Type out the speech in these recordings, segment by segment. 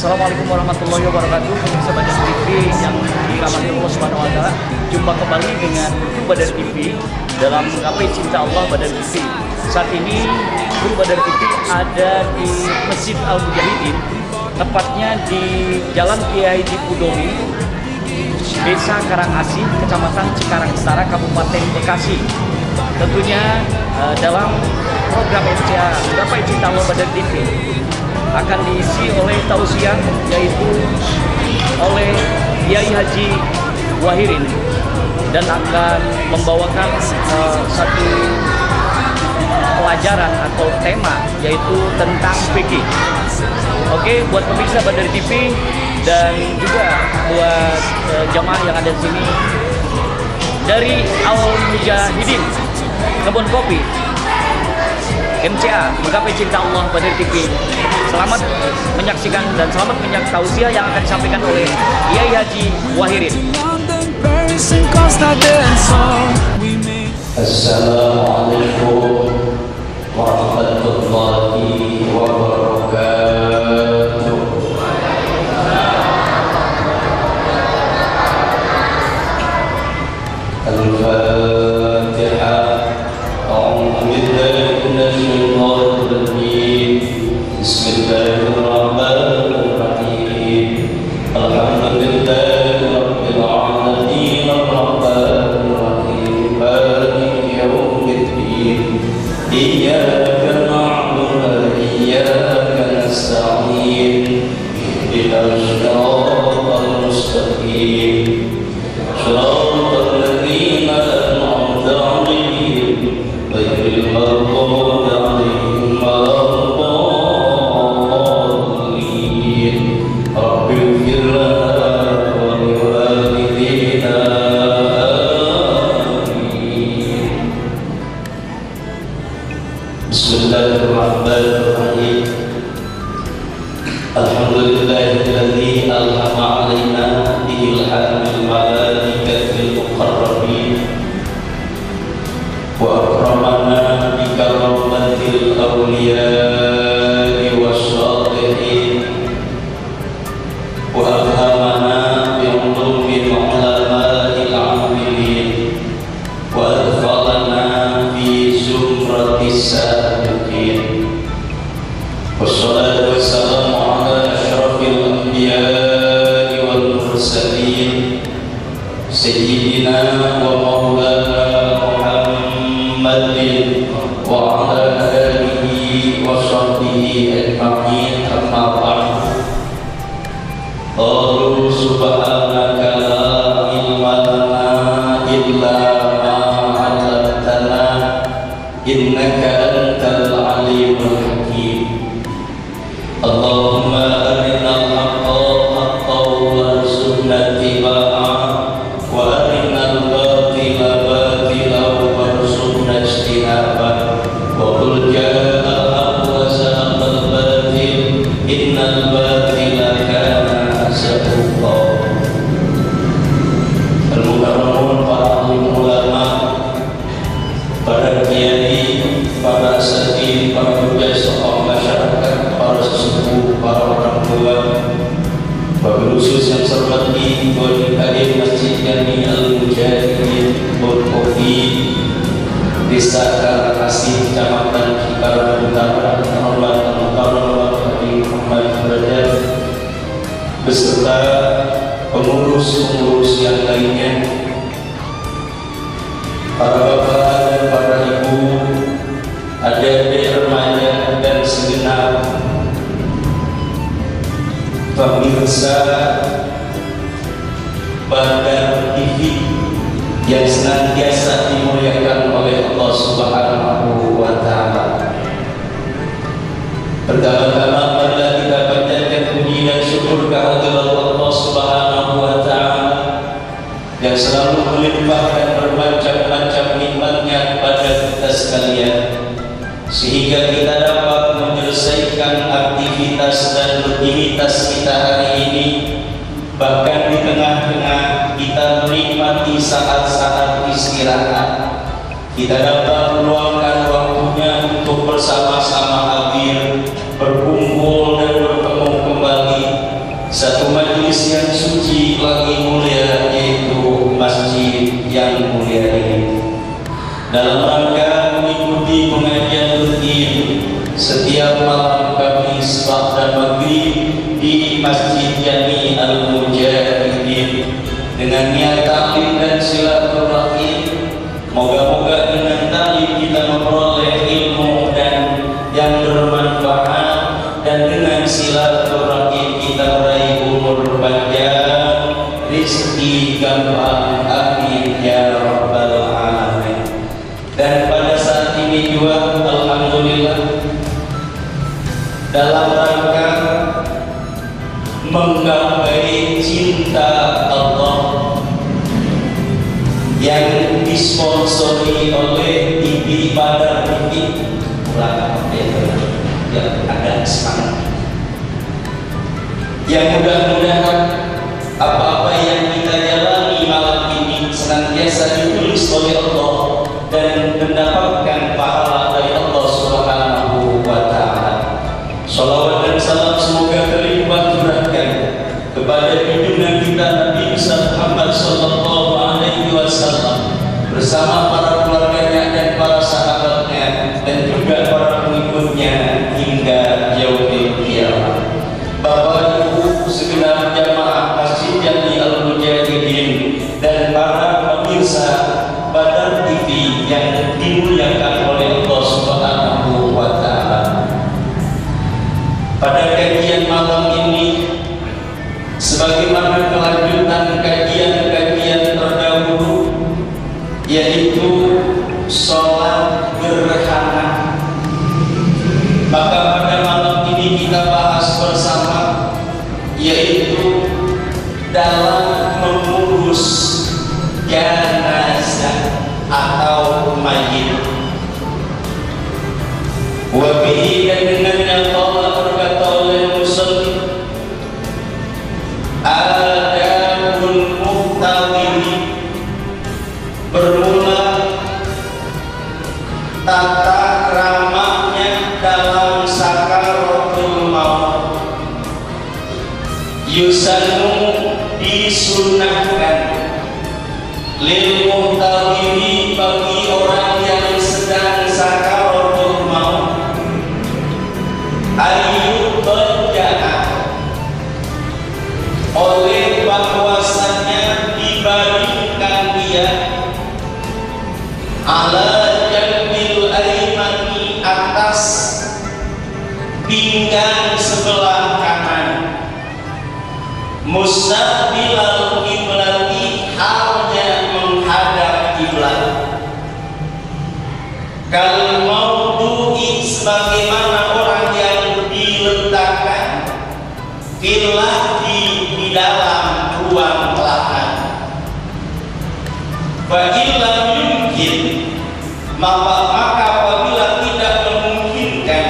Assalamualaikum warahmatullahi wabarakatuh. Pemirsa Badar TV yang dirahmati Allah Subhanahu wa taala. Jumpa kembali dengan Guru Badar TV dalam Gapai Cinta Allah Badar TV. Saat ini Guru Badar TV ada di Masjid Al-Mujahidin, tepatnya di Jalan Kiai Haji Pudomi, Desa Karangasih, Kecamatan Cikarang Utara, Kabupaten Bekasi. Tentunya dalam program MCA Gapai Cinta Allah Badar TV akan diisi oleh tausiah, yaitu oleh Kiai Haji Wahirin, dan akan membawakan satu pelajaran atau tema, yaitu tentang fikih. Oke, buat pemirsa Badar TV dan juga buat jamaah yang ada di sini dari Al-Mujahidin Kebun Kopi MCA Menggapai Cinta Allah Badar TV. Selamat menyaksikan dan selamat menyaksikan tausiah yang akan disampaikan oleh Kiai Haji Wahirin. Assalamualaikum warahmatullahi wabarakatuh. Al-Fatihah. A'udzu billahi minasyaitonir rajim. Bismillahirrahmanirrahim. Alhamdulillahi rabbil alamin arrahmanir rahim maliki yaumiddin. Iyyaka na'budu wa iyyaka nasta'in. Ihdinas siratal mustaqim. Shiratal ladzina an'amta 'alaihim ghairil maghdubi 'alaihim waladdallin. Rabbil ighfir lana wa liwalidayna. Amin. Bismillahirrahmanirrahim. Alhamdulillahilladzi alhama 'alaina biilhamil malaikatil muqarrabin wa akramana bi karamatil awliya'i wassalihin wa alhamana bi ulumil ulama'il 'amilin wa adkhalana fi zumratis sabiqin. Wassalatu wassalamu ala asyrafil anbiya'i wal mursalin sayyidina wa maulana Muhammadin wa ala alihi wa sahbihi ajma'in. Amma ba'du. Qalu subhanaka la ilma lana illa ma 'allamtana innaka antal alimul hakim. Allahumma arinal haqqa haqqan warzuqna ittiba'ah wa arinal batila batilan warzuqna ijtinabah. Wa qul ja'al haqqu wa zahaqal batil innal batila kana zahuqa. Al-mukarramun para alim ulama, para kiai, para asatidz, para pejabat tokoh masyarakat, para sesepuh, para orang tua, wabil khusus yang saya hormati Tuan Kadin Masjid Jami Al-Mujahidin Kebun Kopi, Desa Karangasih, Kecamatan Cikarang Utara, Kabupaten Bekasi, Muhammad Derajat, beserta pengurus-pengurus yang lainnya, para bapak dan para ibu, adik-adik remaja dan segenap pemirsa Badar TV yang senantiasa dimuliakan oleh Allah Subhanahu wa taala. Pertama-tama marilah kita panjatkan puji dan syukur kehadirat Allah Subhanahu wa taala yang selalu melimpahkan bermacam-macam nikmat-Nya kepada kita sekalian, sehingga kita dapat menyelesaikan aktivitas dan rutinitas kita hari ini. Bahkan di tengah-tengah kita menikmati saat-saat istirahat, kita dapat meluangkan waktunya untuk bersama-sama hadir, berkumpul dan bertemu kembali Masjid Jami Al-Mujahidin dengan niat taklim dan silaturahim. Moga-moga dengan taklim kita memperoleh ilmu dan yang bermanfaat, dan dengan silaturahim kita meraih umur panjang, rizki gampang, amin ya rabbal alamin. Dan pada saat ini juga alhamdulillah dalam rangka menggapai cinta Allah yang disponsori oleh TV Badar TV yang ada sekarang, yang mudah-mudahan apa-apa yang kita jalani malam ini senantiasa ditulis oleh Allah dan mendapatkan pahala dari Allah Subhanahu wa Ta'ala. Salawat dan salam semoga terlimpah curahkan kepada junjungan kita Nabi Muhammad sallallahu alaihi wasallam bersama para keluarganya dan para sahabatnya dan juga para pengikutnya hingga yaumil qiyamah. Bapak Ibu segenap jamaah Masjid Jami Al-Mujahidin dan para pemirsa Badar TV yang dimuliakan oleh Allah Subhanahu wa Ta'ala. Pada kajian malam ini, sebagaimana kelanjutan kajian-kajian terdahulu, yaitu sholat gerhana, maka pada malam ini kita bahas bersama, yaitu dalam mengurus jenazah atau mayit. Wabihi, dan dengannya Allah berkata oleh muslim, adabul muhtadiri, bermula tata kramanya dalam sakaratul maut. Yusannu, disunahkan, lil muhtadiri, bagi orang yang sedang sakaratul maut, ayyub berjahat, oleh bahwasanya dibaringkan dia ala jambil aimani, atas pinggang sebelah kanan, mustaqbilal qiblati, halnya menghadap kiblat. Kal maudu'i, sebagaimana orang yang diletakkan filah, di dalam ruang lahan. Fa'ilam yumkin, maka apabila tidak memungkinkan,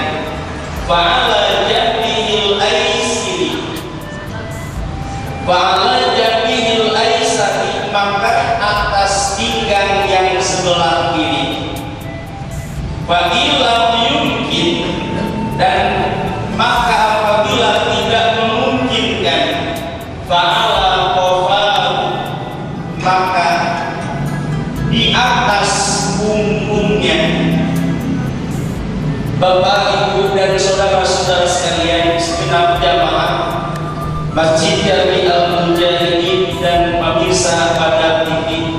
fa'ala jabihil aisiri, fa'ala jabihil aisari, maka atas pinggang yang sebelah kiri. Fa'ilam yumkin, dan maka apabila tidak memungkinkan, fa'ala qafahu, maka di atas punggungnya. Bapak, Ibu, dan saudara-saudara sekalian, segenap jamaah Masjid Jami Al-Mujahidin dan pemirsa Badar TV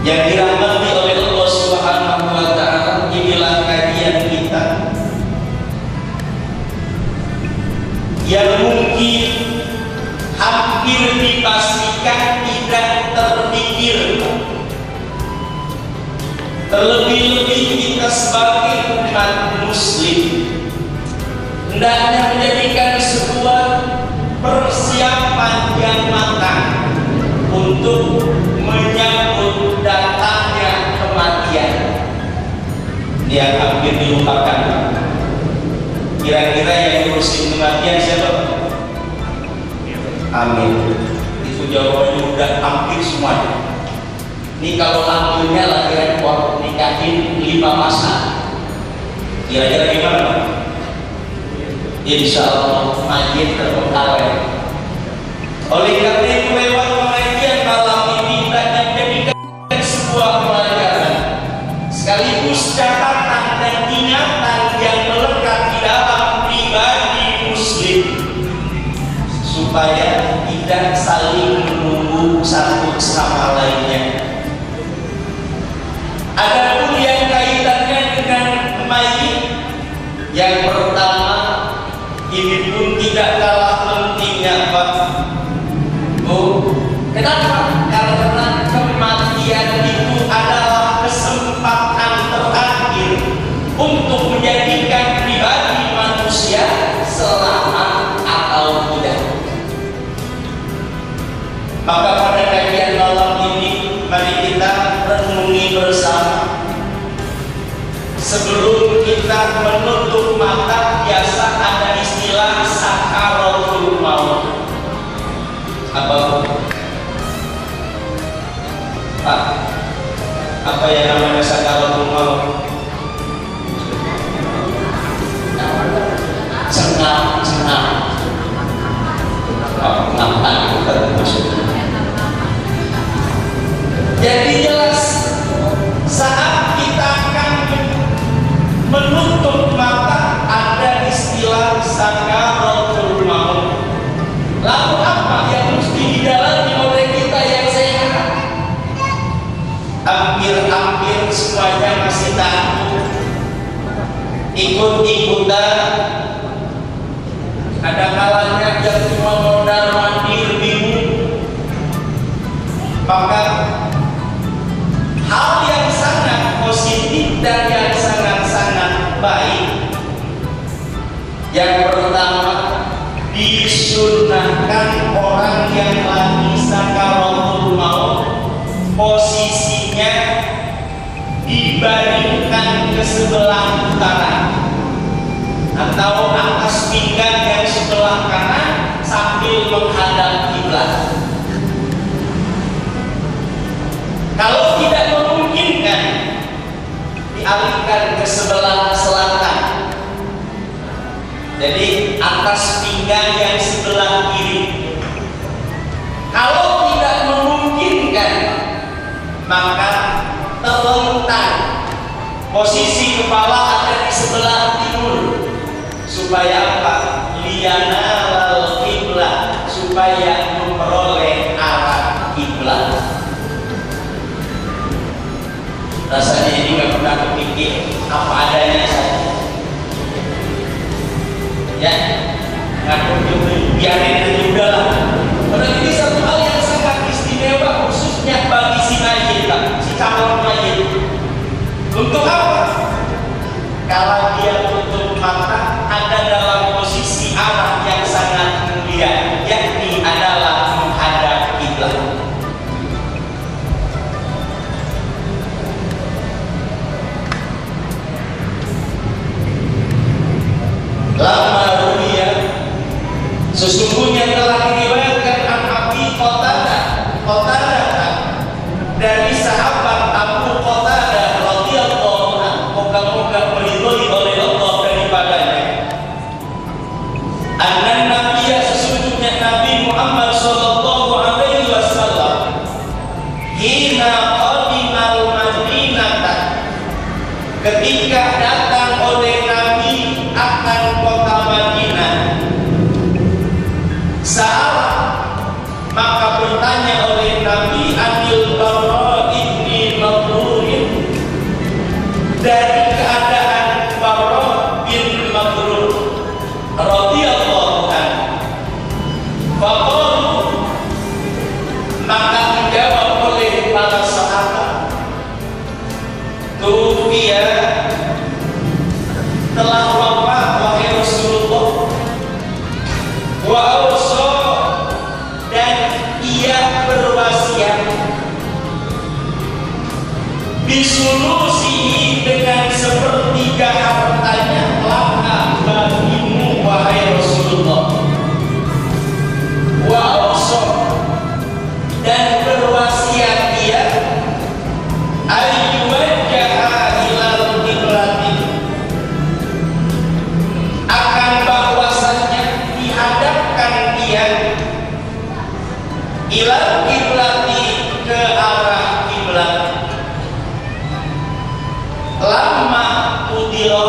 yang dirahmati oleh Allah Subhanahu wa Ta'ala, inilah kajian kita yang mungkin hampir dipastikan tidak terpikir, terlebih-lebih kita sebagai umat muslim hendaknya menjadikan sebuah persiapan yang matang untuk menyambut datangnya kematian yang hampir dilupakan. Kira-kira yang ngurusin kematian siapa? Amin. Itu jawabannya udah hampir semuanya. Ini kalau lampunya lagi repot, nikahin 5 masa, kira-kira gimana? Insya Allah mayit terbengkalai. Oleh karena itu, lewat pengajian malam ini kita jadikan sebuah pelajaran sekaligus catatan dan ingatan yang melekat di dalam pribadi muslim. supaya tidak saling menunggu satu sama lainnya. Adapun yang kaitannya dengan mayit, yang pertama ini pun tidak kalah pentingnya, Pak. Oh, kenapa? Karena kematian itu adalah kesempatan terakhir untuk menjadikan pribadi manusia selamat atau tidak. Maka pada kajian malam ini mari kita renungi bersama. Sebelum kita menutup mata, biasa ada istilah sakaratul maut. Apa? Pak, apa yang namanya sakaratul maut? Cengang-cengang. Nampak bukan maksudnya. Jadi jelas saat kita akan menutup mata ada istilah sakaratul maut. Lalu apa yang mesti didalami oleh kita yang sehat? Hampir-hampir semuanya masih takut, ikut-ikutan. Ada kalanya yang cuma modal mandir bingung. Maka hal yang sangat positif dan yang sangat-sangat baik, yang pertama, disunahkan orang yang lagi sakaratul maut posisinya dibaringkan ke sebelah utara atau atas pinggang yang sebelah kanan sambil menghadap kiblat. Kalau tidak memungkinkan, dialihkan ke sebelah selatan. Jadi atas pinggang yang sebelah kiri. Kalau tidak memungkinkan, maka terlentang. Posisi kepala ada di sebelah timur. Supaya apa? Liyanalal kiblat, supaya memperoleh arah kiblat. Rasanya ini nggak pernah kepikir, apa adanya saja. Ya, ngaku biarin aja udah lah. Karena ini satu hal yang sangat istimewa, khususnya bagi si mayit, si calon mayit. Untuk apa? Kalau dia tutup mata, ada dalam posisi arah yang sangat mulia, yakni adalah menghadap kiblat. Lama dunia sesungguhnya telah diriwayatkan an Abi Qatadah dari sahabat Abu Qatadah radhiyallahu anhu, moga-moga meridhoi oleh Allah daripadanya. Anna Nabiyya, sesungguhnya Nabi Muhammad sallallahu alaihi wasallam, hina qadimal Madinah, ketika datang oleh Nabi akan kota Madinah, sahabat maka bertanya oleh Nabi anil Barra ibni Maghrur, dari keadaan Barra bin Maghrur radhiyallahu anhu. Faqalu, maka dijawab oleh para sahabat, tufiya, telah wafat wahai Rasulullah, wa awsa, dan ia berwasiat, bisulusihi, dengan sepertiga hartanya, laka bagimu wahai Rasulullah. Wa awsa, dan berwasiat dia, ayyuwajjaha ilal qiblati, akan bahwasannya dihadapkan dia ilal qiblati, ke arah kiblat. Lama udiro,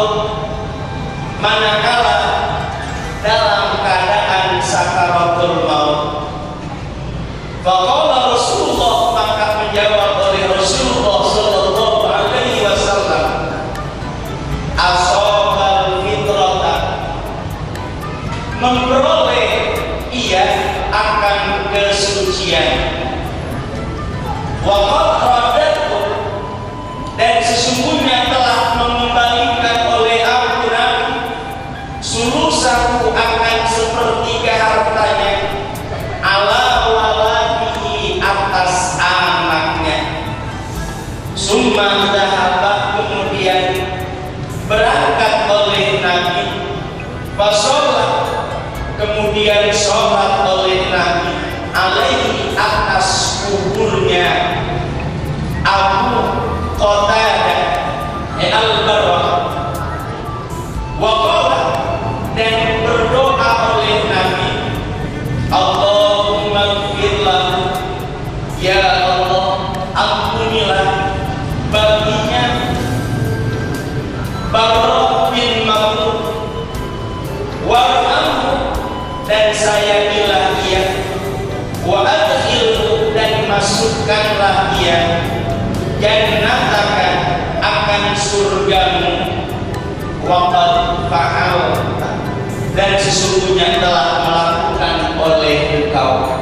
manakala dalam keadaan sakaratul maut, memperoleh ia akan kesucian. Wa qad raddathu, dan sesungguhnya telah mengembalikan oleh aku Nabi sulusahu akan sepertiga hartanya, ala waladihi atas anaknya. Summa dhahaba, kemudian berangkat oleh Nabi, fasolat, kemudian sholat oleh Nabi alaihi atas kuburnya Abu Qatadah al-Barrah, wa qala, dan berdoa oleh Nabi, Allahumma ighfirlah, ya Allah ampunilah baginya Barrah bin Ma'ruf, warhamhu, dan sayangilah ia, wa adkhilhu, dan masukkanlah ia, jannataka, akan surgamu, wa qad fa'alta, dan sesungguhnya telah melakukan oleh engkau.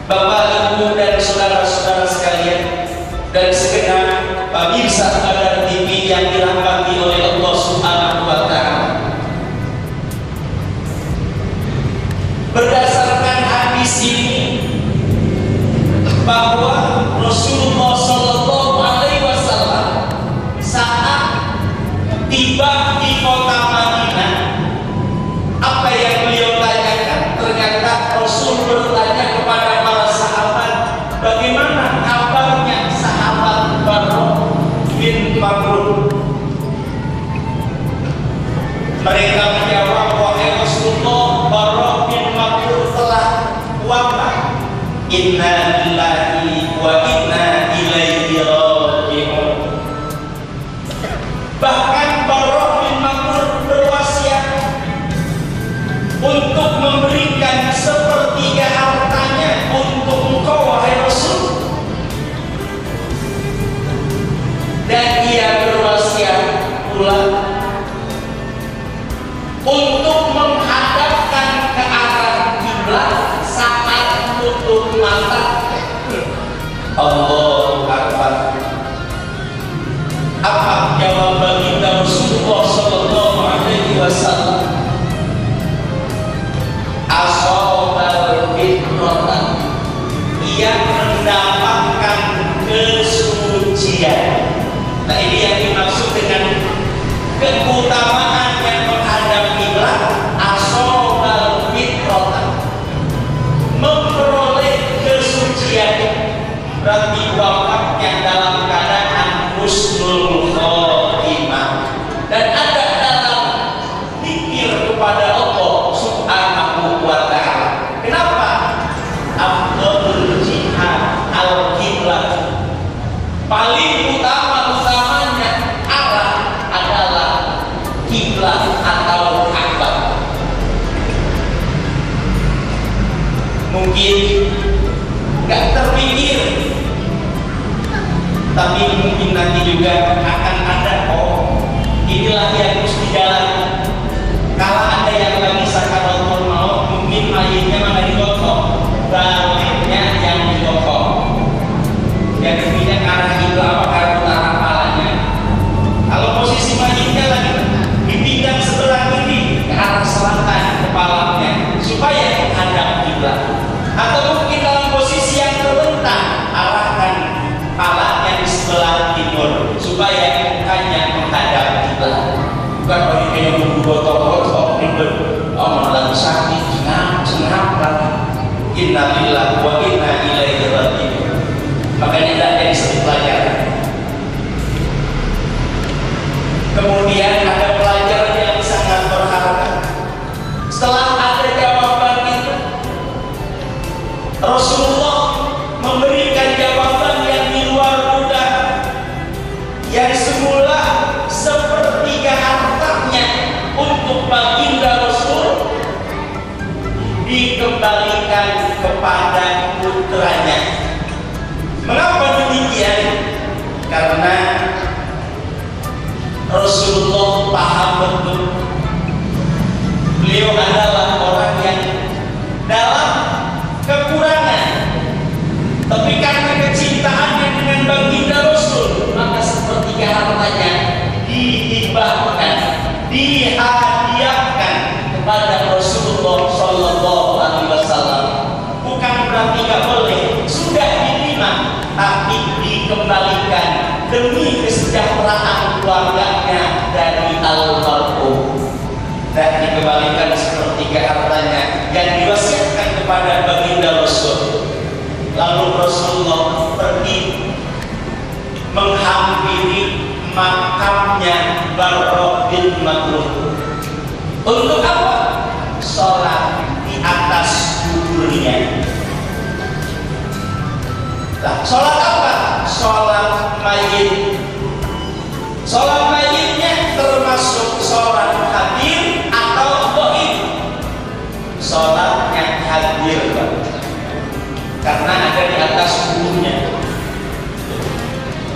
Bapak, Ibu, dan saudara-saudara sekalian, dan segenap pemirsa Badar TV yang dirahmati oleh Allah Subhanahu wa Ta'ala, berdasarkan hadis ini bahwa Rasulullah Shallallahu Alaihi Wasallam saat tiba di kota Madinah, apa yang beliau tanyakan? Ternyata Rasul bertanya kepada para sahabat, bagaimana kabarnya sahabat Barrah bin Ma'ruf? Mereka menjawab, wahai Rasulullah, Barrah bin Ma'ruf telah wafat. Inna lillahi wa inna ilaihi raji'un. Bahkan Barrah bin Ma'ruf berwasiat untuk memberikan sepertiga hartanya untuk engkau, wahai Rasul. Dan ia berwasiat pula untuk menghadapkan ke arah kiblat saat tutup mata. Allahu Akbar. Apa jawaban kita Rasulullah Sallallahu Alaihi Wasallam? Asobal fitratan, ia mendapatkan kesucian. Nah, ini yang dimaksud dengan keutamaan yang menghadap kiblat. Asobal fitratan, memperoleh kesucian, berarti wafatnya dalam keadaan husnul khotimah, dan ada dalam zikir kepada Allah Subhanahu wa Ta'ala. Kenapa? Afdhalul jihad al-qiblat, paling utamanya arah adalah kiblat atau Ka'bah. Mungkin nggak terpikir, tapi mungkin nanti juga akan ada, oh inilah yang harus dijalani. Kalau ada yang lagi sakaratul maut, mungkin mayitnya mana digotong, baliknya yang digotong, yang kemudian arah itu apakah utara kepalanya. Kalau posisi mayitnya lagi dipindah sebelah kiri ke arah selatan kepalanya supaya menghadap kiblat, atau mungkin dalam posisi yang terlentang arahkan kepalanya di sebelah timur supaya hanya menghadap kiblat. Bukan bagi kayak gotong-gotong ribet, oh lagi sakit, senang lagi. Innalillahi wa inna ilaihi raji'un. Makanya tidak jadi satu pelajaran. Kemudian ada pelajaran yang sangat berharga. Setelah ada jawaban itu, Rasulullah memberikan jawaban yang di luar dugaan, yang semula sepertiga hartanya untuk baginda Rasul dikembalikan kepada putranya. Mengapa demikian? Karena Rasulullah paham betul beliau adalah tiga hartanya yang diwasiatkan kepada baginda Rasul. Lalu Rasulullah pergi menghampiri makamnya Barrah bin Makhlum. Untuk apa? Sholat di atas kuburnya. Nah, sholat apa? Sholat mayit. Sholat mayitnya termasuk sholat hadir atau ghaib? Sholat yang hadir, karena ada di atas kuburnya.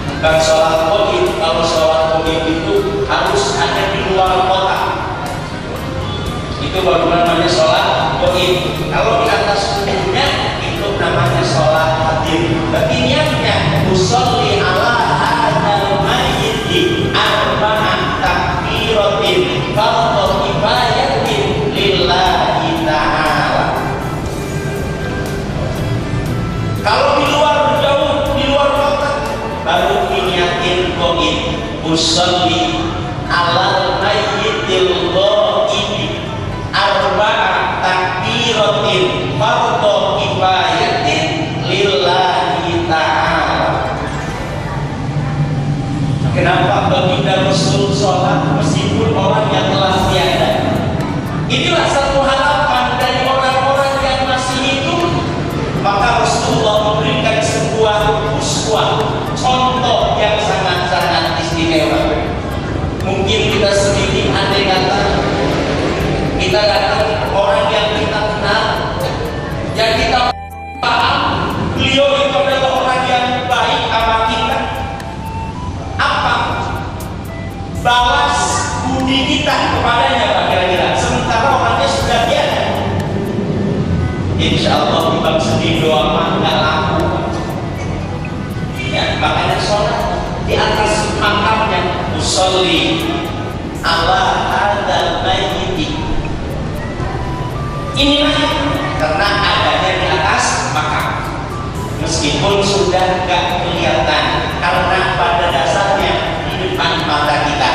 Bukan sholat ghaib. Kalau sholat ghaib itu harus ada di luar kota. Itu baru namanya sholat ghaib. Kalau di atas kuburnya itu namanya sholat hadir. Beginiannya usolli ala hadal mayyiti arba'an takbiratin fardhu kifayatin lillahi ta'ala. Kalau di luar jauh, di luar kota, baru niatin ghaib. Usolli ala mayyitil ghaibi arba'an takbiratin fardhu kifayatin lillahi ta'ala. Kenapa baginda Rasul sholat meskipun orang yang telah tiada? Inilah satu harapan dari orang-orang yang masih hidup. Maka Rasulullah memberikan sebuah uswah, contoh yang sangat-sangat istimewa. Mungkin kita sendiri andai kata kita datang orang yang kita kenal, yang kita paham beliau itu adalah orang yang baik sama kita, apa balas budi kita kepadanya Pak kira-kira? Sementara orangnya sudah tiada. Insya Allah timbang sedih doa mah nggak laku. Ya, makanya sholat di atas makamnya. Usolli ala hadzal mayyiti. Inilah karena adanya di atas makam, meskipun sudah gak kelihatan karena pada dasarnya di depan mata kita.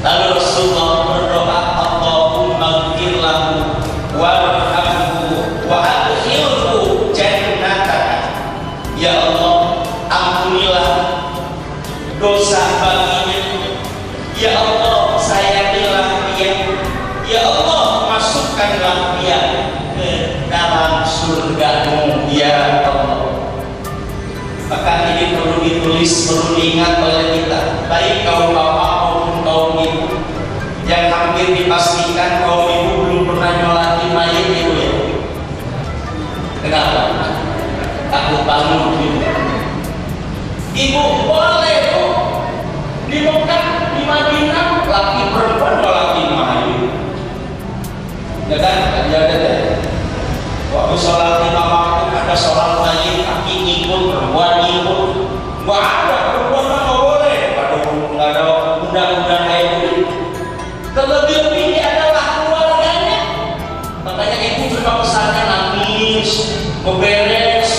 Lalu Rasulullah berdoa, Allahumma ighfir lahu warhamhu wa adkhilhu jannataka. Ya Allah, ampunilah dosa baginya. Ya Allah, sayangilah dia. Ya Allah, masukkanlah dia ke dalam surga-Mu, ya Allah. Maka ini perlu ditulis, perlu diingat oleh kita, baik kaum bapak maupun kaum ibu, yang hampir dipastikan kaum ibu belum pernah nyolati mayit ibu ya. Kenapa? Takut bangun ibu. Ibu boleh bu, di Mekah, di Madinah, laki perempuan laki mayit. Ya kan? Ya ada. Waktu sholat lima waktu ada sholat mayit, laki ikut, perempuan ikut. Nggak ada perempuan nggak boleh. Nggak ada undang-undang kayak gitu. Terlebih-lebih adalah keluarganya. Makanya ibu cuma pesannya nangis, beberes.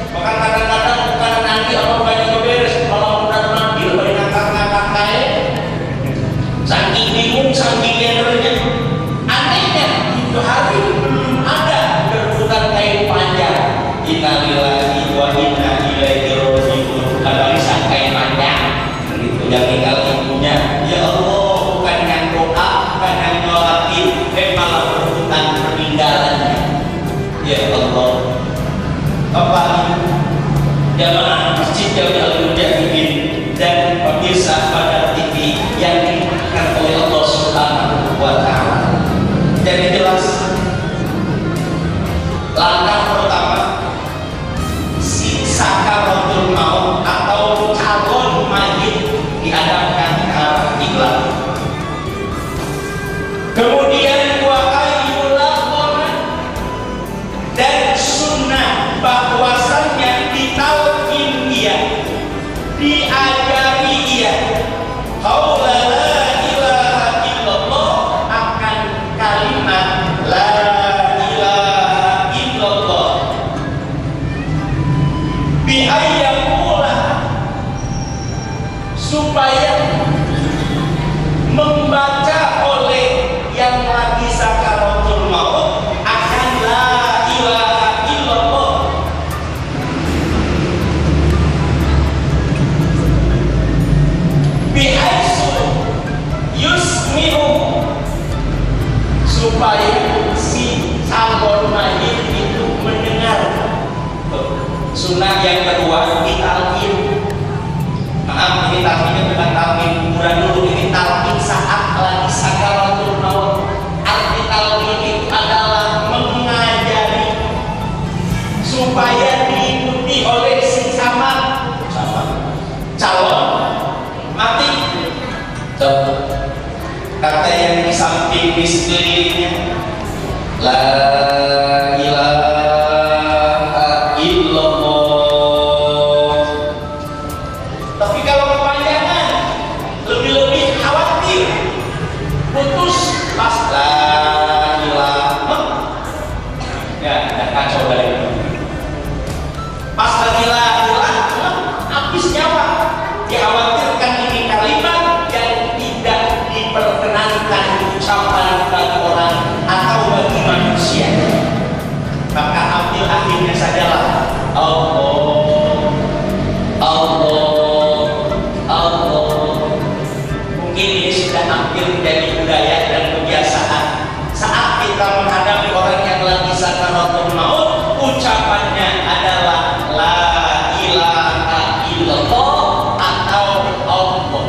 Bahkan kadang-kadang bukan nanti orang banyak beberes, kalau udah manggil banyak ngangkat-ngangkat kayak. Saking bingung, saking gendernya. Anehnya itu hari belum ada berputar kain panjang. Innalillahi wa inna ilaihi raji'un. Ada bisa kain panjang begitu yang tinggal ibunya. Ya Allah, bukan yang doa, bukan yang nyolatin, malah berputar peninggalannya. Ya Allah, Bapak Ibu jamaah masjid Jami Al-Mujahidin dan pemirsa pada TV yang dimuliakan oleh Allah Subhanahu wa Ta'ala. Jadi jelas langkah pertama si sakaratul maut atau calon mayit diadakan ke arah kiblat. Kemudian dan sunnah bahwasannya ditalqin dia, diajari dia qaula la ilaha illallah, akan kalimat la supaya si calon mayit itu mendengar. Sunnah yang kedua ditalkin. Maaf, ini talkinnya bukan talkin kuburan dulu, ini talkin saat lagi sakaratul maut. Arti talkin itu adalah mengajari supaya diikuti oleh si calon mati. Kata yang di samping di sekelilingnya, la ilaha illallah. Tapi kalau kepanjangan, lebih-lebih khawatir, putus pas la ilaha, ya kacau dari itu. Pas lagi la ilaha, habis nyawa. Dikhawatirkan ini kalimat yang tidak diperkenankan ucapan bagi orang atau bagi manusia. Maka ambil akhirnya sajalah Allah, Allah, Allah. Mungkin ini sudah hampir menjadi budaya dan kebiasaan. Saat kita menghadapi orang yang lagi sakaratul maut, ucapannya adalah la ilaha illallah atau Allah.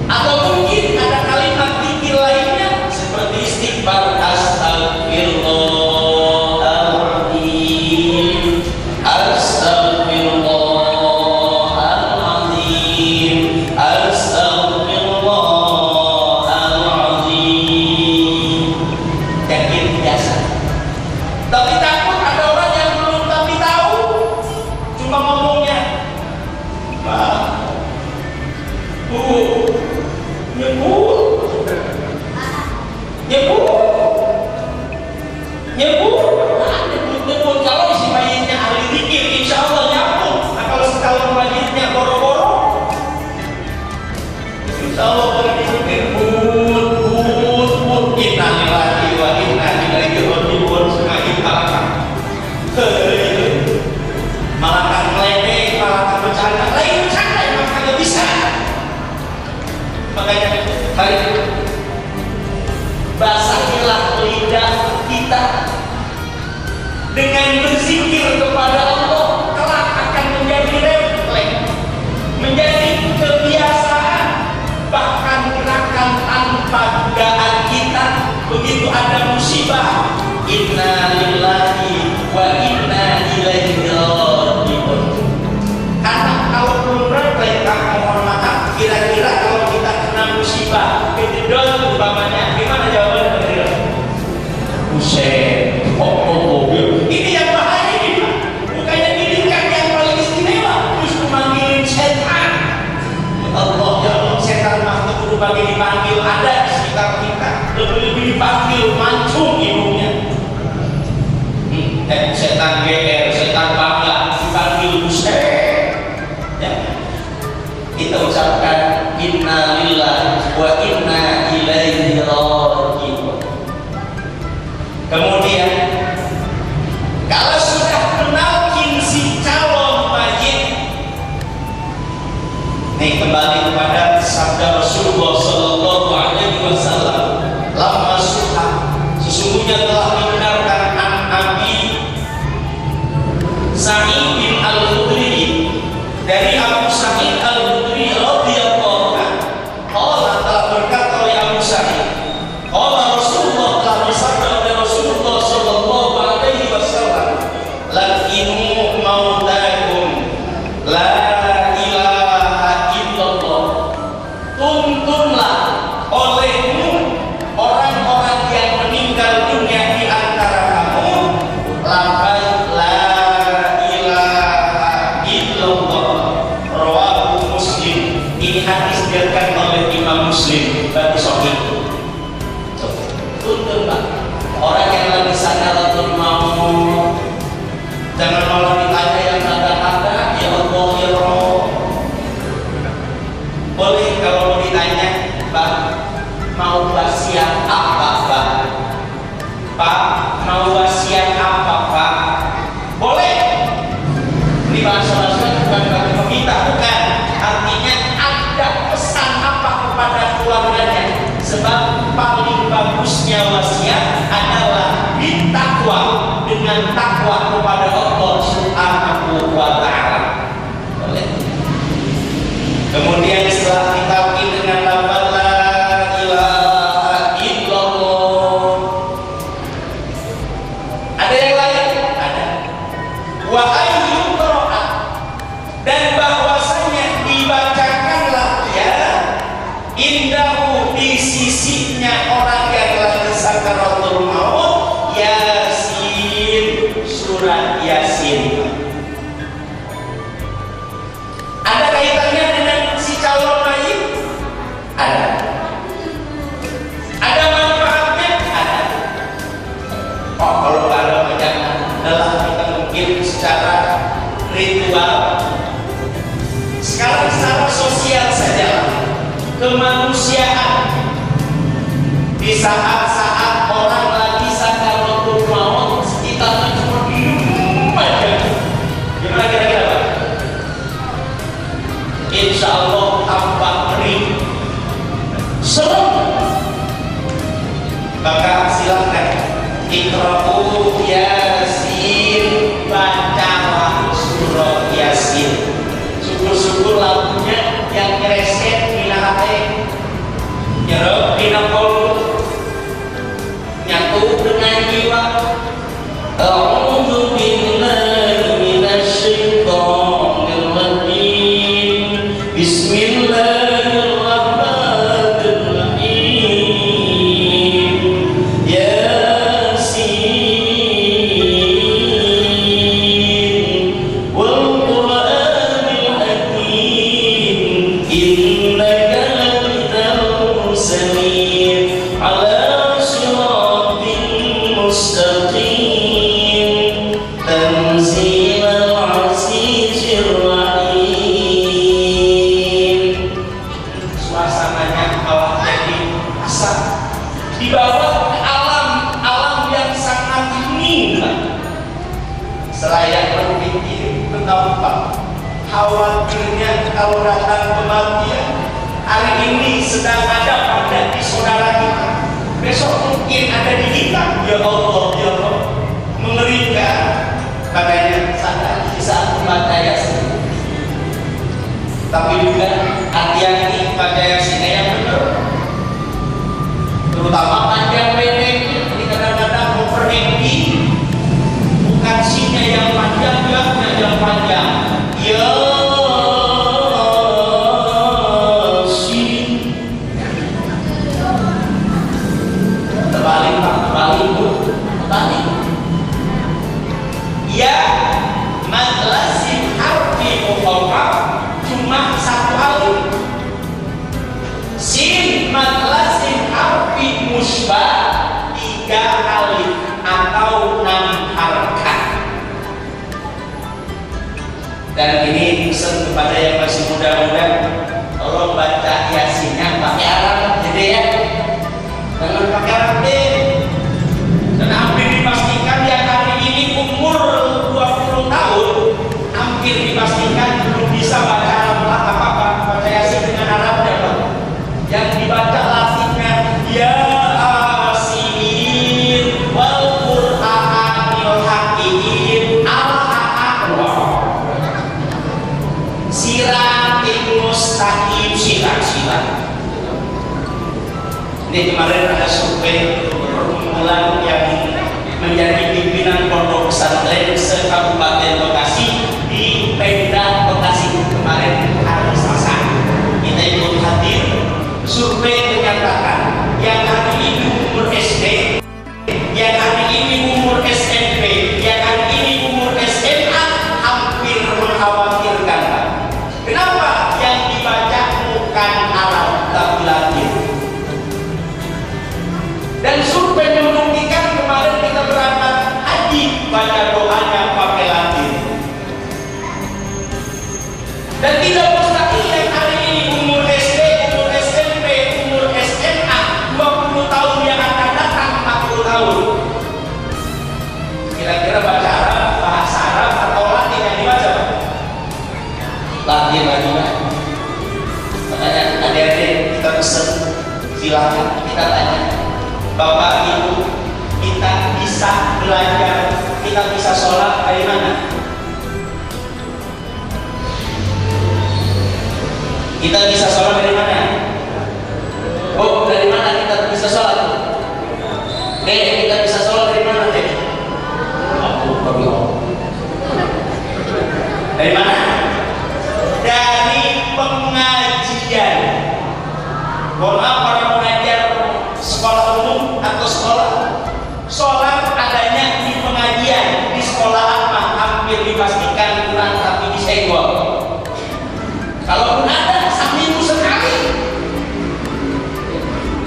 Atau mungkin ada kalimat zikir lainnya seperti istighfar, astagfirullahaladzim, astagfirullahaladzim, astagfirullahaladzim. Yakin biasa. Tapi takut ada orang yang belum tapi tahu, cuma ngomongnya, Pak, Bu, nyebut, nyebut. Kalau isi mayitnya ahli zikir, insya Allah nyambung. Nah kalau sekalian mayitnya boro-boro, insya Allah boleh disebut but, inna lillahi wa inna ilaihi raji'un, semakin malakah. Malakah meledek, malakah bercanda, lain bercanda emang kagak bisa. Makanya mari basahilah lidah kita dengan berzikir kepada Allah, kelak akan menjadi refleks, menjadi kebiasaan, bahkan gerakan tanpa dugaan kita. Begitu ada musibah, inna lillahi wa inna ilaihi raji'un. Karena kalau belum refleks, mohon maaf, kira-kira kalau kita kena musibah kejedot umpamanya, gimana jawabannya kira-kira? Buset, ini yang bahaya ini Pak. Bukannya ini kan yang paling istimewa, justru manggilin setan. Allah, ya Allah, setan makhluk kudu bagi dipanggil ada di sekitar kita, lebih-lebih dipanggil mancung ibunya. Setan GR, setan bangga dipanggil buset. Ya. Kita ucapkan inna lillahi wa inna ilaihi raji'un. Kemudian kalau sudah menalkin si calon mayit, nih kembali kepada sabda Rasulullah sallallahu alaihi wasallam, lamma suha, sesungguhnya telah dibenarkan an Abi Sa'id bin Al-Khudri, dari Abu Sa'id Al-Khudri radhiyallahu anhu, qala, telah berkata oleh Abu Sa'id, qala Rasulullah, telah bersabda oleh Rasulullah sallallahu alaihi wasallam, lakinu mautakum la ilaha illallah, tuntunlah olehmu orang-orang yang meninggal dunia di antara kamu lafaz la ilaha illallah. Rawahu Muslim. Ini hadis diriwayatkan oleh Imam Muslim, berarti sahih. Tuntun Pak, orang yang lagi sakaratul maut, jangan malah ditanya yang ada-ada, ya Allah ya Rabb. Boleh kalau mau ditanya, Pak, mau wasiat apa Pak? Pak, mau wasiat apa Pak? Boleh. Ini bahasa-bahasa bukan bagi meminta, bukan. Artinya ada pesan apa kepada keluarganya. Sebab paling bagusnya wasiat takwa dengan takwa kepada Allah Subhanahu wa Ta'ala. Kemudian setelah ditalqin dengan lafaz la ilaha illallah, ada yang lain? Ada. Wa ayyuqra'a, dan bahwasanya dibacakanlah ya indahu, di sisinya orang yang lagi sakaratul maut, Yasin, surat Yasin. Ada kaitannya dengan si calon mayit? Ada. Ada manfaatnya? Ada. Oh, kalau ada jangan adalah kita mungkin secara ritual. Sekarang secara sosial saja, kemanusiaan. Di saat-saat orang lagi sakaratul maut, kita cuma diem aja. Gimana kira-kira, Pak? Insya Allah tampak ngeri, serem. Maka silakan Iqra'u Yasin, bacalah surat Yasin. Syukur-syukur lagunya yang ngereset minahate nyerep dinakol nyatu dengan jiwa. A'udzu billahi minasyaitonir rajim. Bismillahirrahmanirrahim. Yasin wal Qur'anil hakim, innaka laminal mursalin ala siratin mustaqim tanzilal azizir rahim. Suasananya malah jadi asap di bawah alam yang sangat dingin. Seraya berpikir betapa khawatirnya kalau datang kematian. Hari ini sedang ada pada di saudara kita, besok mungkin ada di kita. Ya Allah, ya Allah, mengerikan. Makanya sadar di saat membaca Yasin, tapi juga hati-hati baca Yasin yang benar, terutama panjang pendek. Ini kadang-kadang overacting, bukan sinnya yang panjang, geraknya yang panjang. Yasin, terbalik Pak, terbalik Bu, terbalik. Ya, matlasin harfi mukhafaf cuma satu alif. Sin matlasin harfi musbah 3 alif atau 6 harakat. Dan ini pesan kepada yang masih muda-muda, tolong baca Yasinnya pakai Arab, jadi ya, jangan pakai Arab deh. Dan hampir dipastikan yang hari ini umur 20 tahun, hampir dipastikan belum bisa baca Arab apa-apa, baca Yasin dengan Arabnya, Pak. Yang dibaca latinnya Yasin wal Qur'anil hakim siratil mustaqim, silat. Ini kemarin ada survei perkumpulan yang menjadi pimpinan pondok pesantren se-Kabupaten Bekasi di Pemda Bekasi kemarin hari Selasa. Kita ikut hadir. Survei menyatakan yang hari ini umur SD, yang hari ini umur SMP, yang hari ini umur SMA hampir mengkhawatirkan, Pak. Kenapa? Yang dibaca bukan Arab tapi Latin. nggak bisa sholat dari mana teh? Aku perlu. Dari mana? Dari pengajian. Mohon maaf para pengajar sekolah umum atau sekolah. Sholat adanya di pengajian, di sekolah mah hampir dipastikan kurang tapi disenggol. Kalaupun ada, seminggu sekali.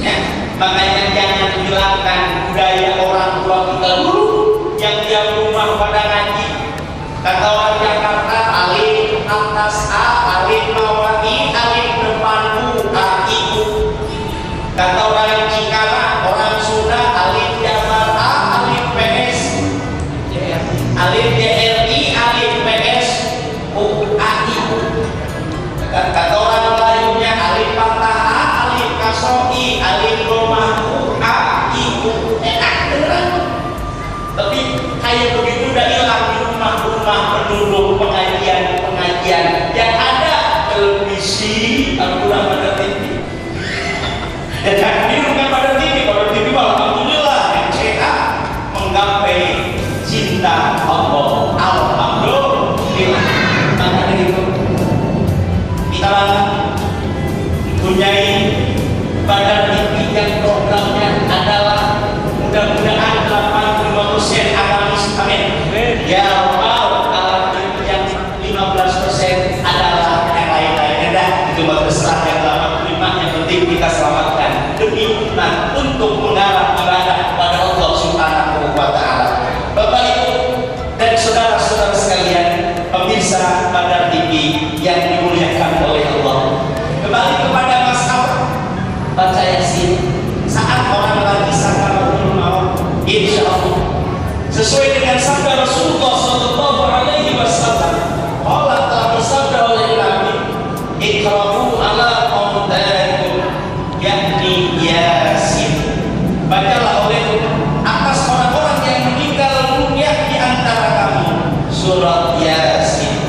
Ya, makanya jangan hilangkan budaya orang tua kita dulu yang tiap rumah pada ngaji. Kata orang Jakarta, alif atas A, alif bawah I, alif depan U, A, I, U. Kata orang Cikana, orang Sunda, alif jabar A, alif PS, alif JRI, alif PS, U, A, I, U. Kata orang Melayunya, alif fathah A, alif kasroh I, alif domah U, A, I, U. Enak beneran. Tapi kayak begitu udah hilang di rumah-rumah penduduk pengajian yang ada televisi, Al-Quran pada TV. Dan ini bukan pada TV alhamdulillah yang cetak menggapai cinta Allah. Alhamdulillah. Maka dari itu kita mempunyai badan TV yang programnya adalah mudah-mudahan 85% agamis, amin. Ya Allah, kalau yang 15% adalah yang lain-lain. Itu terserah yang 85, yang penting kita selamatkan demi umat untuk mengarah ibadah kepada Allah Subhanahu wa Ta'ala. Bapak Ibu dan saudara-saudara sekalian, pemirsa Badar TV yang dimuliakan oleh Allah, kembali kepada masalah baca Yasin saat orang lagi sakaratul maut, insya Allah sesuai dengan sabda Rasulullah Sallallahu Alaihi Wasallam. Allah telah bersabda oleh Nabi, "Iqra'u ala mautakum," yakni Yasin. Bacalah oleh atas orang-orang yang meninggal dunia di antara kamu surat Yasin.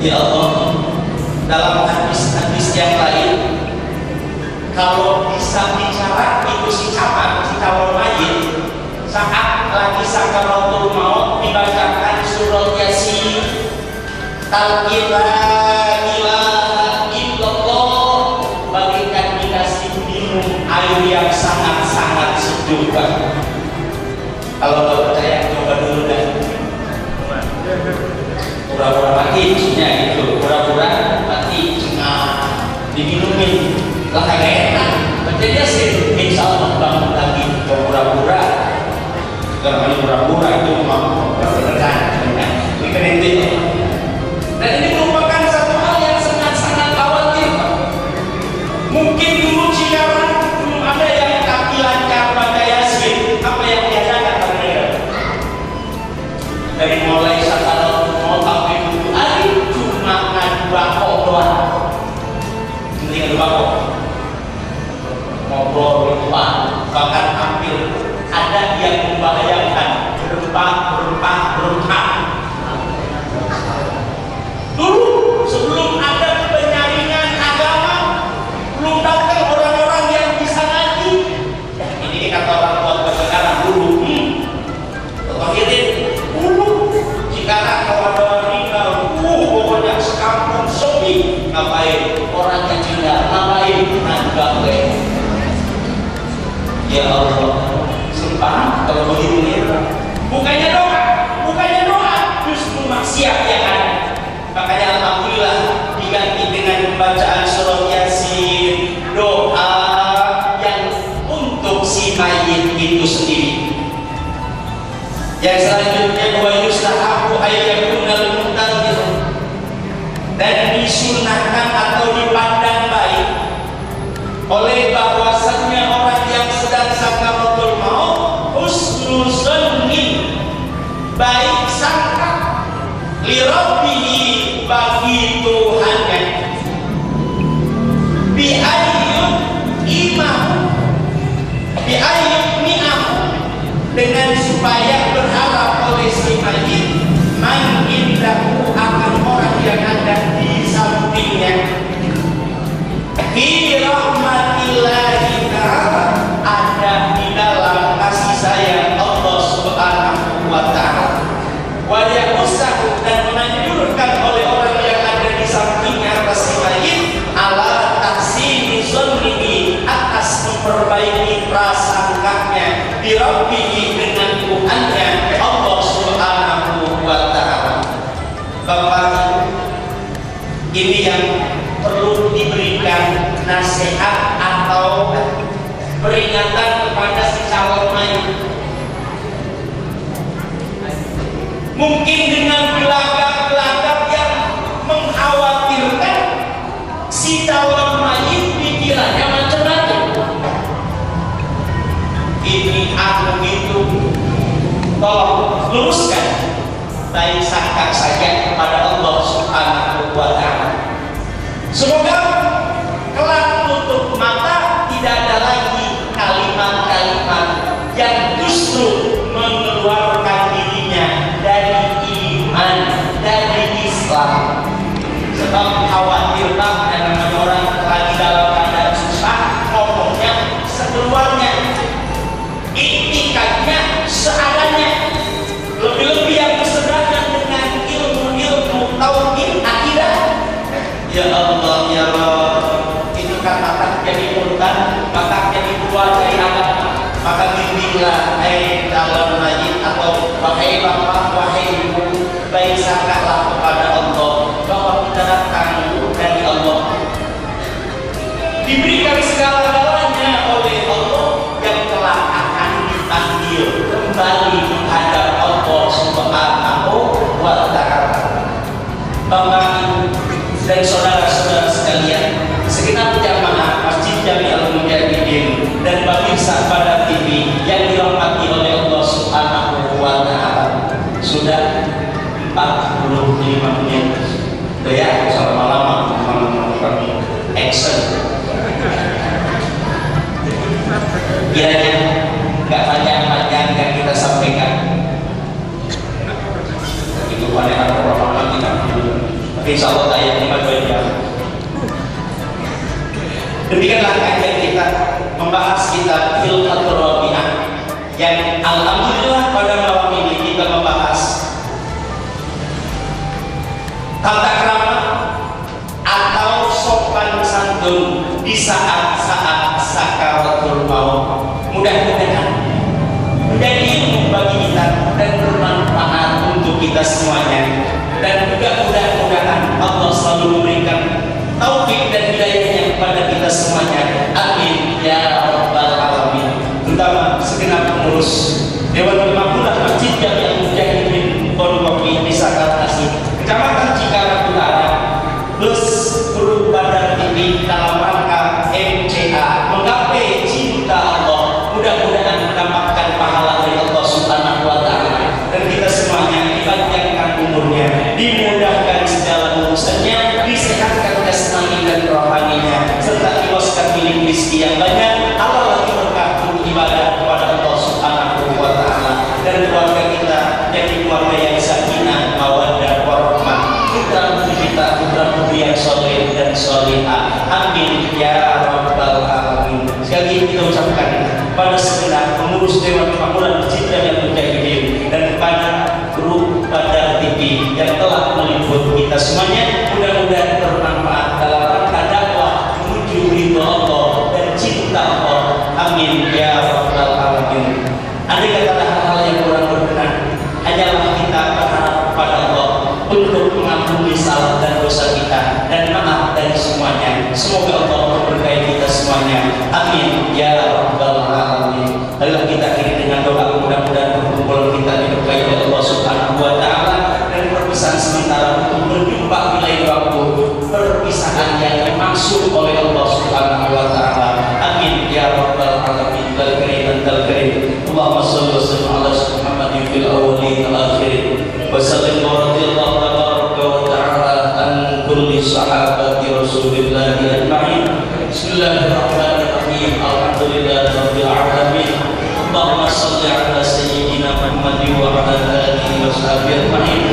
Ya Allah, dalam hadis-hadis yang lain, kalau bisa bicara itu si calon mayit saat lagi sakaratul maut dibacakan surat Yasin, talqin la ilaha illallah, bagikan dikasih minum air yang sangat-sangat sejuk. Kalau nggak percaya coba dulu dah. Pura-pura mati maksudnya itu, pura-pura mati, diminumin lah kagak enak. Baca Yasin, insya Allah bangun lagi. Pura-pura, karena pura-pura itu mau beneran, bukan itu. Dan ini merupakan satu hal yang sangat-sangat khawatir. Mungkin dulu Cikarang belum ada yang kaki lancar baca Yasin, apa yang diadakan mereka? Dari mulai sakaratul maut sampai dulu hari cuma ngadu bakok doang. Ini ngadu bakok, ngobrol lupa, bahkan hampir ada yang membahayakan berempah. Dulu sebelum ada penyaringan agama, belum datang orang-orang yang bisa ngaji. Ini kata orang tua sekarang dulu. Dulu sekarang kalau ada orang meninggal, pokoknya sekampung sepi. Ngapain? Orang yang tinggal ngapain? Nggak. Ya Allah, sumpah kalau begini bukannya doa, justru maksiat yang ada. Makanya alhamdulillah diganti dengan pembacaan surat Yasin, doa yang untuk si mayit itu sendiri. Yang selanjutnya wa yustahabu ayyakunal muntazir, dan disunahkan atau dipandang baik oleh bahwasannya orang yang sedang sakaratul maut husnuzanni, baik sangka li rabbihi, bagi Tuhannya, bi ayyub ni'am, dengan supaya berharap oleh si mayit man memperbaiki prasangkanya di Rabbihi dengan Tuhannya Allah Subhanahu wa Ta'ala. Bapak ini yang perlu diberikan nasihat atau peringatan kepada si calon mayit. Mungkin dengan gelagak-gelagak yang mengkhawatirkan si calon mayit pikirannya macam-macam. Ini aku itu, tolong luruskan baik sangka saja kepada Allah Subhanahu wa Ta'ala. Semoga kelak tutup mata tidak ada lagi kalimat-kalimat yang justru mengeluarkan dirinya dari iman, dari Islam. Sebab khawatir banget namanya orang lagi dalam keadaan susah, ngomongnya sekeluarnya, itikadnya seadanya, lebih-lebih yang bersederhana dengan ilmu-ilmu tauhid akidah. Ya Allah, ya Allah, itu kan maka jadi urutan, maka jadi keluar dari agama. Maka bimbinglah hai calon mayit atau wahai bapak, wahai ibu, baik sangkalah kepada Allah bahwa kita datang dari Allah, diberikan segala-galanya oleh Allah yang telah akan dipanggil kembali menghadap Allah Subhanahu wa Ta'ala. Bapak dan saudara-saudara sekalian, segenap jamaah Masjid Jami'ul Mujahidin dan pemirsa pada TV yang dirahmati oleh Allah Subhanahu wa Ta'ala, sudah 45 menit. Udah ya, lama-lama melakukan action. Kiranya nggak panjang-panjang yang kita sampaikan. Itu pada orang-orang kita. Insya Allah ayat 5 jam. Demikianlah kajian kita membahas kitab Hilqatul Rabi'ah yang alhamdulillah pada malam ini kita membahas tata krama atau sopan santun di saat-saat sakaratul maut. Mudah-mudahan menjadi ilmu bagi kita dan bermanfaat untuk kita semuanya. Dan juga mudah-mudahan Allah selalu memberikan taufik dan hidayahnya kepada kita semuanya. Amin ya rabbal alamin. Terutama segenap pengurus Dewan Pemakmuran Masjid Jami'ul Mujahidin Pondok Desa Kaltasi, Kecamatan Cikarang Utara, plus grup Badar TV dalam rangka MCA menggapai cinta Allah. Mudah-mudahan mendapatkan pahala dari Allah Subhanahu wa Ta'ala, dan kita semuanya dipanjangkan umurnya, dimudahkan segala urusannya, disehatkan jasmani dan rohaninya, serta diwaskan milik rezeki yang banyak. Allah lagi berkah untuk ibadah kepada Allah Subhanahu wa Ta'ala, dan keluarga kita jadi keluarga yang sakinah, mawaddah, warahmah, putra-putri kita putra-putri yang soleh dan solehah. Amin ya rabbal alamin. Sekali kita ucapkan pada segenap pengurus Dewan Pemakmuran Masjid Jami'ul Mujahidin dan kepada grup Badar TV yang telah meliput kita semuanya, mudah-mudahan bermanfaat dalam rangka dakwah menuju ridho Allah dan cinta Allah. Amin ya rabbal alamin. Andai kata hal-hal yang kurang berkenan, hanyalah kita berharap kepada Allah untuk mengampuni salah dan dosa kita dan maaf dari semuanya. Semoga Allah memberkahi kita semuanya. Amin ya rabbal alamin. Marilah kita akhiri dengan doa, mudah-mudahan perkumpulan kita diberkahi oleh Allah Subhanahu wa Ta'ala, dan perpisahan sementara untuk berjumpa bila waktu, perpisahan yang dimaksud oleh Allah Subhanahu wa Ta'ala. Amin ya rabbal alamin. Al-karim al-karim. Allahumma shalli wa sallim ala Muhammadin fil awwalin wal akhirin. Wa sallim radhiyallahu tabaraka wa ta'ala an kulli sahabati Rasulillah ajma'in. Bismillahirrahmanirrahim. Alhamdulillahi rabbil alamin. Allahumma shalli ala sayyidina Muhammadin wa ala alihi wa sahbihi ajma'in.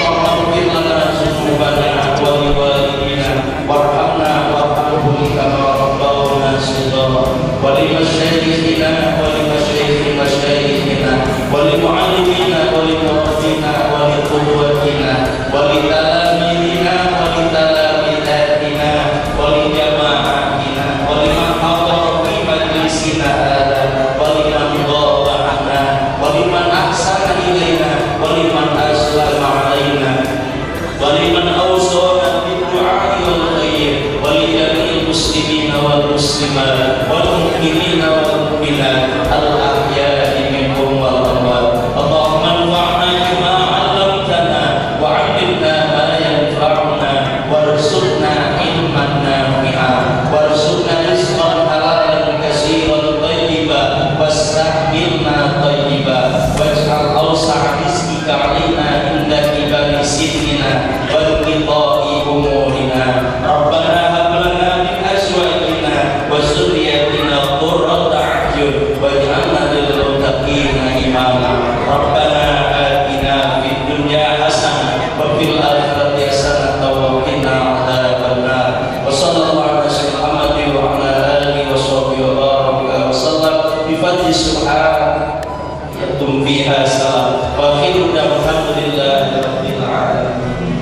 Allahumma ighfir lana dzunubana wa li walidina warhamna warhamhum kama rabbawna shighara. Wa li masyayikhina wa li masyayikhi masyayikhina wa li mu'allimina wa li murabbina wa li qudwatina wa li talamidina wa li talamidatina wa li jama'atina wa li man hadara fi majlisina husina ada wa liman dhaba anna wa liman ahsana ilaina wa liman aslama alaina wa liman awsana bil du'a wal khair wa li jami'il muslimina wal muslimat wal mu'minina wal mu'minat al ahya'i minhum wal amwat. Allahumma anfa'na bima 'allamtana wa 'allimna ma yanfa'una warzuqna ilman nafi'a warzuqna rizqan halalan katsiran thayyiban wastahmilna thayyiban waj'al awsa'a rizqika 'alaina inda kibari sinina wal qita'i umurina. Rabbana hab lana min azwajina wa dhurriyyatina qurrata a'yun waj'alna lil muttaqina imama. Rabbana atina fid dunya hasanah wa fil akhirati hasanah wa qina adzabannar. Wa sallallahu ala sayyidina Muhammadin wa ala alihi wa sahbihi wa baraka wa sallam bi fadli subhan yatum fiha salam wa akhiru alhamdulillahi rabbil alamin.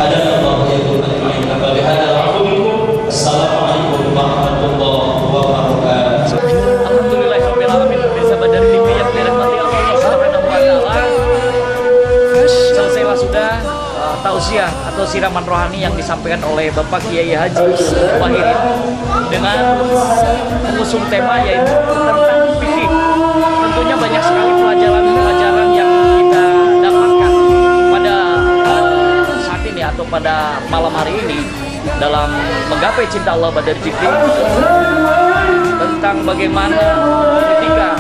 Hadanallahu ya ajma'in wa bi hadzal afuwikum. Assalamualaikum warahmatullahi wabarakatuh. Alhamdulillahirabbil alamin. Pemirsa Badar TV yang dirahmati Allah Subhanahu wa taala. Selesailah sudah tausiah atau siraman rohani yang disampaikan oleh Bapak Kiai Haji Wahirin dengan mengusung tema yaitu tentang fikih. Tentunya banyak sekali pelajaran-pelajaran yang kita dapatkan pada saat ini atau pada malam hari ini dalam menggapai cinta Allah Badar TV, tentang bagaimana ketika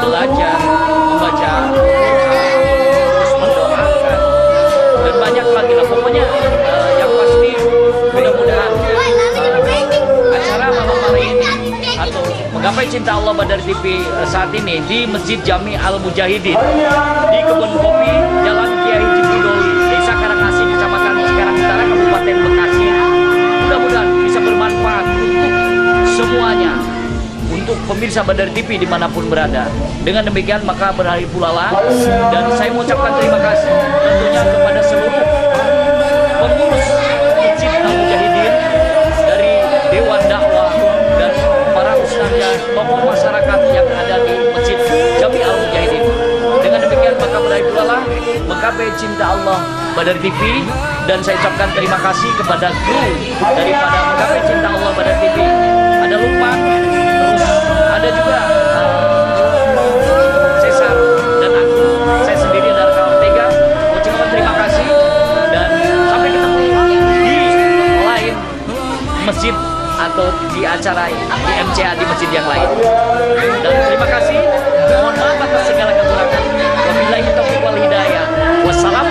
belajar membaca terus mendoakan dan banyak lagi lah pokoknya yang pasti mudah-mudahan acara malam hari ini atau menggapai cinta Allah Badar TV saat ini di Masjid Jami Al Mujahidin di Kebun Kopi Jalan Kiai Jibudoli, Desa Karangasih, Kecamatan Cikarang Utara, Kabupaten Bekasi. Mudah-mudahan bisa bermanfaat untuk semuanya, untuk pemirsa Badar TV dimanapun berada. Dengan demikian maka berakhir pula lah, dan saya mengucapkan terima kasih tentunya kepada seluruh pengurus Masjid Al Mujahidin dari Dewan Dakwah dan para ustadzah, tokoh masyarakat yang ada di Masjid Jami Al Mujahidin. Dengan demikian maka berakhir pula lah menggapai cinta Allah Badar TV, dan saya ucapkan terima kasih kepada kru daripada menggapai cinta Allah Badar TV. Ada Lukman, terus ada juga Cesar dan aku, saya sendiri dari kawan Tega. Ucapkan terima kasih dan sampai ketemu di lain masjid atau di acara di MCA di masjid yang lain. Dan terima kasih, mohon maaf atas segala kekurangan. Wabillahi taufiq wal hidayah. Wassalamualaikum